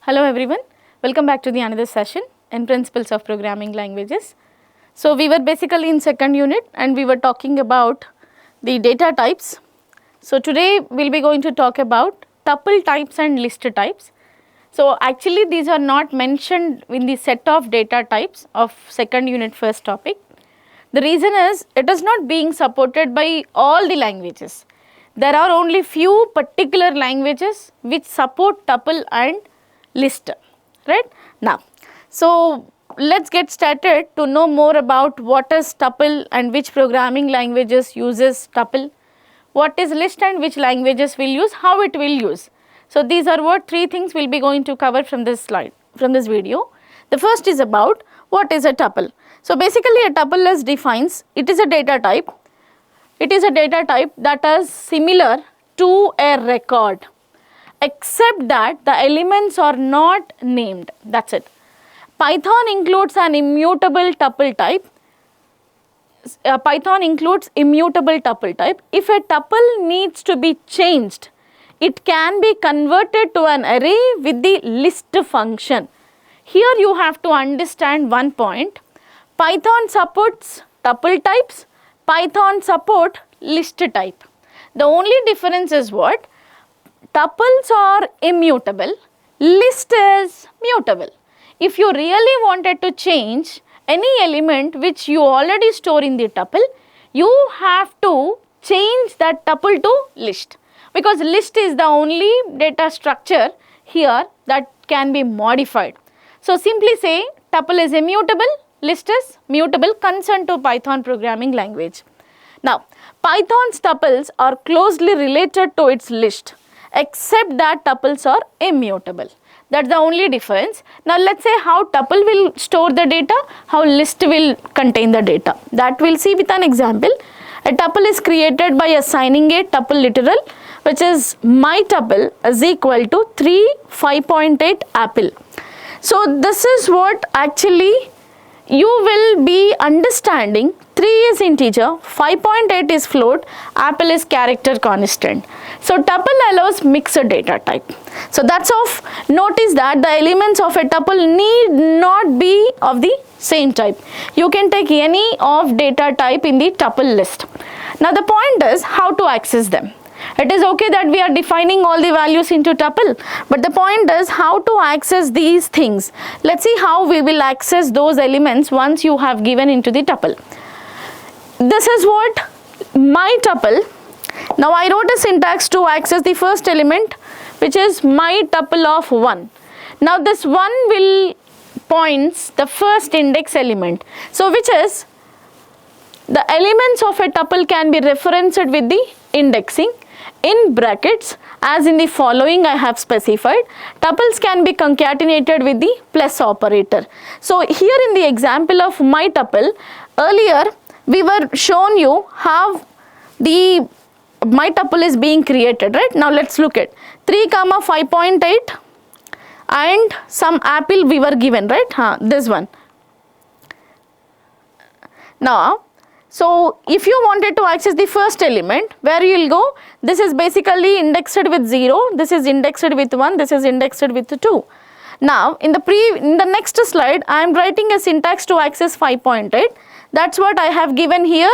Hello everyone, welcome back to the another session in Principles of Programming Languages. So we were basically in second unit and we were talking about the data types. So today we will be going to talk about tuple types and list types. So actually these are not mentioned in the set of data types of second unit first topic. The reason is it is not being supported by all the languages. There are only few particular languages which support tuple and list, right? Now, so let's get started to know more about what is tuple and which programming languages uses tuple, what is list and which languages will use, how it will use. So these are what three things we'll be going to cover from this slide, from this video. The first is about what is a tuple. So basically a tuple is defines, it is a data type. It is a data type that is similar to a record, except that the elements are not named, that's it. Python includes an immutable tuple type. Python includes immutable tuple type. If a tuple needs to be changed, it can be converted to an array with the list function. Here you have to understand one point. Python supports tuple types, Python support list type. The only difference is what? Tuples are immutable, list is mutable. If you really wanted to change any element which you already store in the tuple, you have to change that tuple to list, because list is the only data structure here that can be modified. So simply say tuple is immutable, list is mutable, concerned to Python programming language. Now, Python's tuples are closely related to its list, except that tuples are immutable. That's the only difference. Now let's say how tuple will store the data, how list will contain the data. That we'll see with an example. A tuple is created by assigning a tuple literal, which is my tuple is equal to 3 5.8 apple. So this is what actually you will be understanding. 3 is integer, 5.8 is float, apple is character constant. So tuple allows mixed data type. So that's of notice that the elements of a tuple need not be of the same type. You can take any of data type in the tuple list. Now the point is how to access them. It is okay that we are defining all the values into tuple, but the point is how to access these things. Let's see how we will access those elements once you have given into the tuple. This is what my tuple. Now I wrote a syntax to access the first element, which is my tuple of 1. Now this 1 will points the first index element. So which is the elements of a tuple can be referenced with the indexing in brackets as in the following I have specified. Tuples can be concatenated with the plus operator. So here in the example of my tuple, earlier we were shown you how the my tuple is being created, right? Now let's look at 3 comma 5.8 and some apple we were given, right? This one. Now so if you wanted to access the first element, where you will go? This is basically indexed with 0, this is indexed with 1, this is indexed with 2. Now in the next slide I am writing a syntax to access 5.8. That's what I have given here,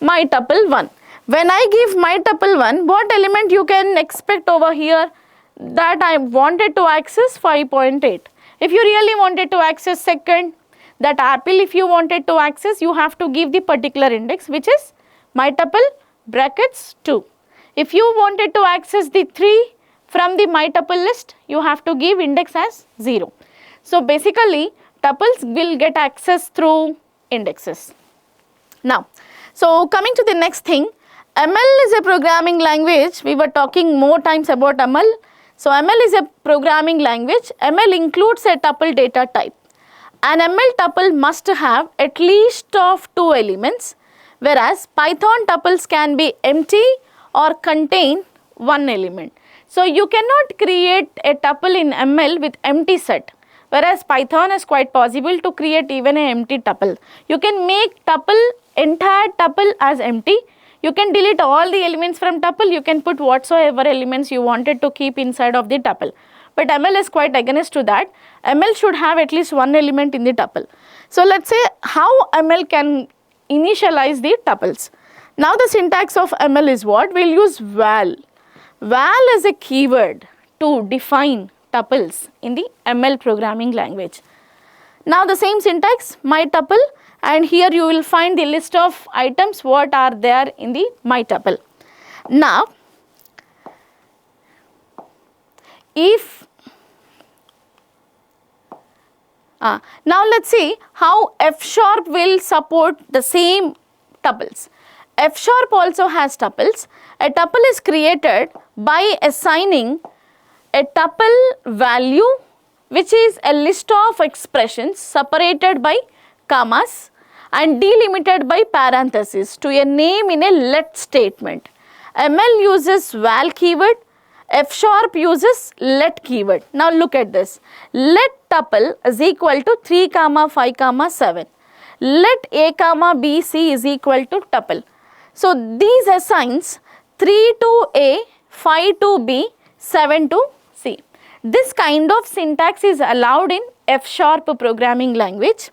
my tuple 1. When I give my tuple 1, what element you can expect over here? That I wanted to access 5.8. If you really wanted to access second, that apple if you wanted to access, you have to give the particular index, which is my tuple brackets 2. If you wanted to access the 3 from the my tuple list, you have to give index as 0. So basically tuples will get access through indexes. Now, so coming to the next thing, ML is a programming language. We were talking more times about ML. So ML is a programming language. ML includes a tuple data type. An ML tuple must have at least of 2 elements, whereas Python tuples can be empty or contain 1 element. So you cannot create a tuple in ML with empty set, whereas Python is quite possible to create even an empty tuple. You can make entire tuple as empty. You can delete all the elements from tuple. You can put whatsoever elements you wanted to keep inside of the tuple. but ML is quite against to that. ML should have at least one element in the tuple. So let's say how ML can initialize the tuples. Now the syntax of ML is what? We'll use val. Val is a keyword to define tuples in the ML programming language. Now the same syntax, my tuple, and here you will find the list of items what are there in the my tuple. Now if now let's see how F sharp will support the same tuples. F sharp also has tuples. A tuple is created by assigning a tuple value, which is a list of expressions separated by commas and delimited by parentheses to a name in a let statement. ML uses val keyword, F sharp uses let keyword. Now look at this. Let tuple is equal to 3 comma 5 comma 7. Let a comma b c is equal to tuple. So these assigns 3 to a, 5 to b, 7 to c. This kind of syntax is allowed in F sharp programming language.